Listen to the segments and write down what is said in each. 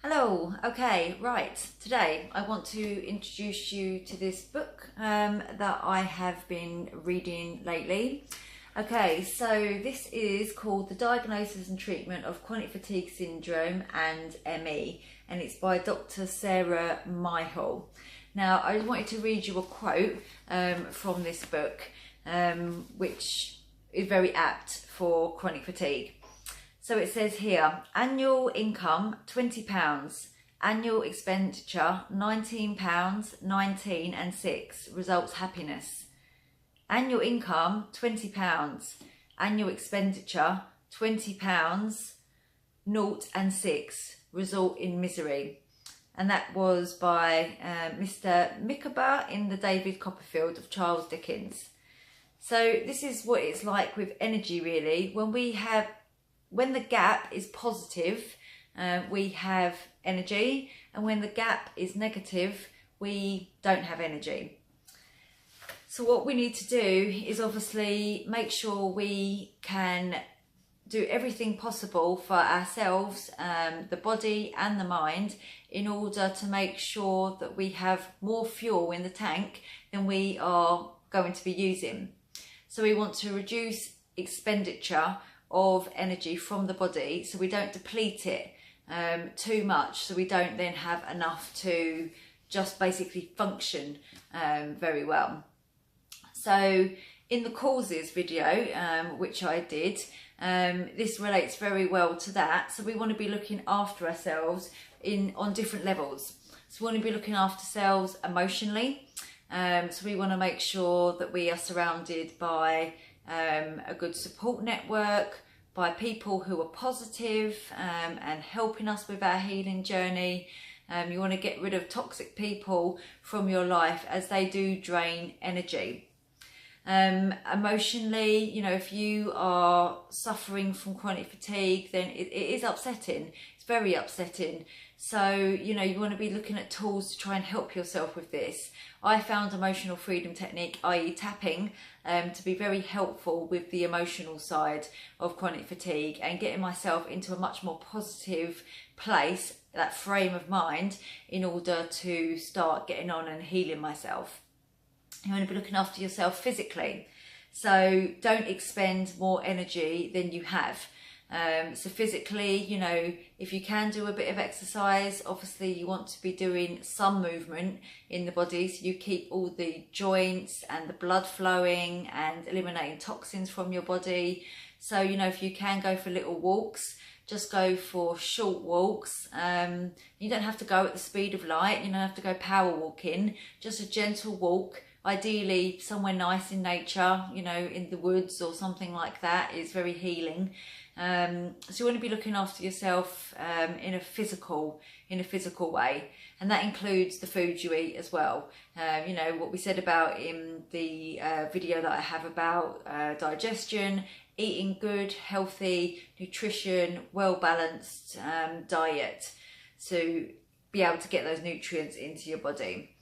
Hello, okay, right. Today I want to introduce you to this book that I have been reading lately. Okay, so this is called The Diagnosis and Treatment of Chronic Fatigue Syndrome and ME, and it's by Dr. Sarah Myhill. Now, I just wanted to read you a quote from this book, which is very apt for chronic fatigue. So it says here, annual income £20, annual expenditure £19, 19 and 6, results happiness. Annual income £20, annual expenditure £20, 0 and 6, result in misery. And that was by Mr. Micawber in The David Copperfield of Charles Dickens. So this is what it's like with energy, really. When the gap is positive, we have energy, and when the gap is negative, we don't have energy. So what we need to do is obviously make sure we can do everything possible for ourselves, the body and the mind, in order to make sure that we have more fuel in the tank than we are going to be using. So we want to reduce expenditure of energy from the body so we don't deplete it too much, so we don't then have enough to just basically function very well. So in the causes video, which I did, this relates very well to that. So we want to be looking after ourselves on different levels. So we want to be looking after ourselves emotionally. So we want to make sure that we are surrounded by a good support network, by people who are positive and helping us with our healing journey. You want to get rid of toxic people from your life, as they do drain energy. Emotionally, if you are suffering from chronic fatigue, then it is upsetting. It's very upsetting. So, you want to be looking at tools to try and help yourself with this. I found emotional freedom technique, i.e. tapping, to be very helpful with the emotional side of chronic fatigue and getting myself into a much more positive place, that frame of mind, in order to start getting on and healing myself. You want to be looking after yourself physically. So don't expend more energy than you have. So physically, if you can do a bit of exercise, obviously you want to be doing some movement in the body, so you keep all the joints and the blood flowing and eliminating toxins from your body. So, if you can go for little walks, just go for short walks. You don't have to go at the speed of light. You don't have to go power walking, just a gentle walk. Ideally somewhere nice in nature, in the woods or something like that is very healing. So you want to be looking after yourself in a physical way, and that includes the food you eat as well. What we said about in the video that I have about digestion, eating good, healthy nutrition, well-balanced diet to be able to get those nutrients into your body.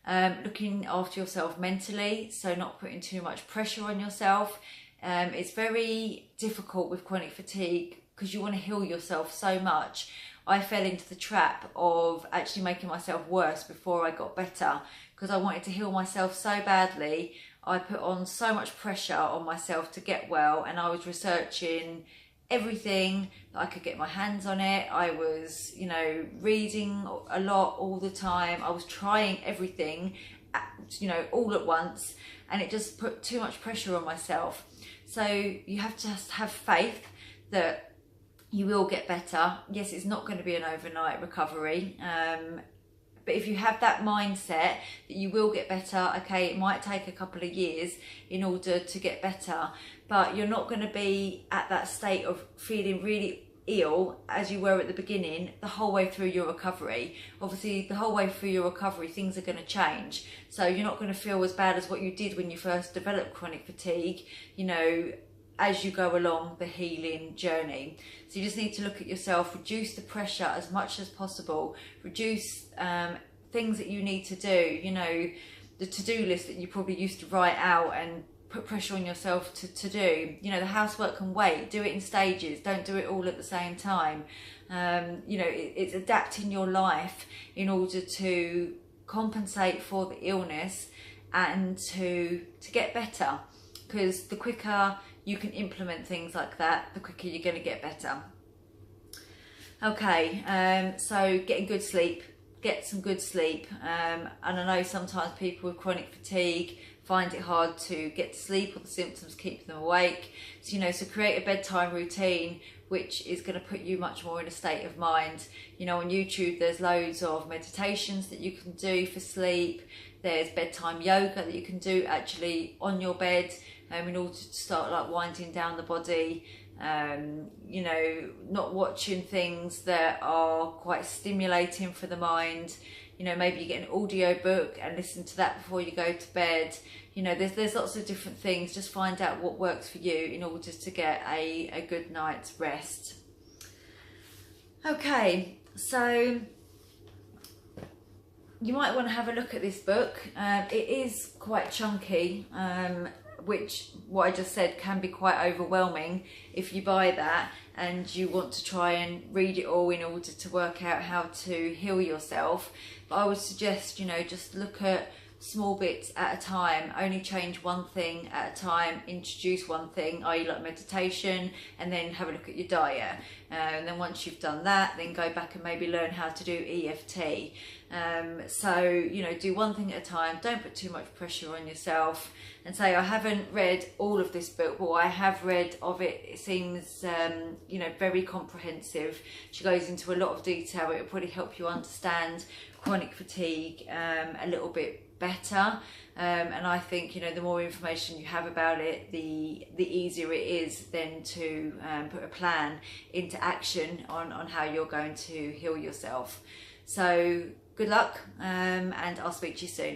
Looking after yourself mentally, so not putting too much pressure on yourself. It's very difficult with chronic fatigue because you want to heal yourself so much. I fell into the trap of actually making myself worse before I got better, because I wanted to heal myself so badly. I put on so much pressure on myself to get well, and I was researching everything that I could get my hands on it. I was, reading a lot all the time. I was trying everything, all at once, and it just put too much pressure on myself. So you have to just have faith that you will get better. Yes, it's not going to be an overnight recovery, but if you have that mindset that you will get better, okay, it might take a couple of years in order to get better, but you're not going to be at that state of feeling really ill as you were at the beginning the whole way through your recovery. Obviously, the whole way through your recovery, things are going to change. So you're not going to feel as bad as what you did when you first developed chronic fatigue, as you go along the healing journey. So you just need to look at yourself, reduce the pressure as much as possible, reduce things that you need to do, the to-do list that you probably used to write out and put pressure on yourself to do. You know, the housework can wait. Do it in stages. Don't do it all at the same time. You know, it's adapting your life in order to compensate for the illness and to get better, because the quicker you can implement things like that, the quicker you're going to get better. Okay, so getting good sleep. Get some good sleep. And I know sometimes people with chronic fatigue find it hard to get to sleep, or the symptoms keep them awake. So, you know, so create a bedtime routine which is going to put you much more in a state of mind. You know, on YouTube there's loads of meditations that you can do for sleep. There's bedtime yoga that you can do actually on your bed in order to start like winding down the body. You know, not watching things that are quite stimulating for the mind. You know, maybe you get an audio book and listen to that before you go to bed. You know, there's lots of different things. Just find out what works for you in order to get a good night's rest. Okay, so you might want to have a look at this book. It is quite chunky, which, what I just said, can be quite overwhelming if you buy that and you want to try and read it all in order to work out how to heal yourself. But I would suggest, you know, just look at small bits at a time, only change one thing at a time, introduce one thing, i.e. like meditation, and then have a look at your diet. And then once you've done that, then go back and maybe learn how to do EFT. So, you know, do one thing at a time, don't put too much pressure on yourself, and say, I haven't read all of this book, but what I have read of it, it seems, you know, very comprehensive. She goes into a lot of detail. It will probably help you understand chronic fatigue a little bit better, and I think, you know, the more information you have about it, the easier it is then to put a plan into action on how you're going to heal yourself. So good luck, and I'll speak to you soon.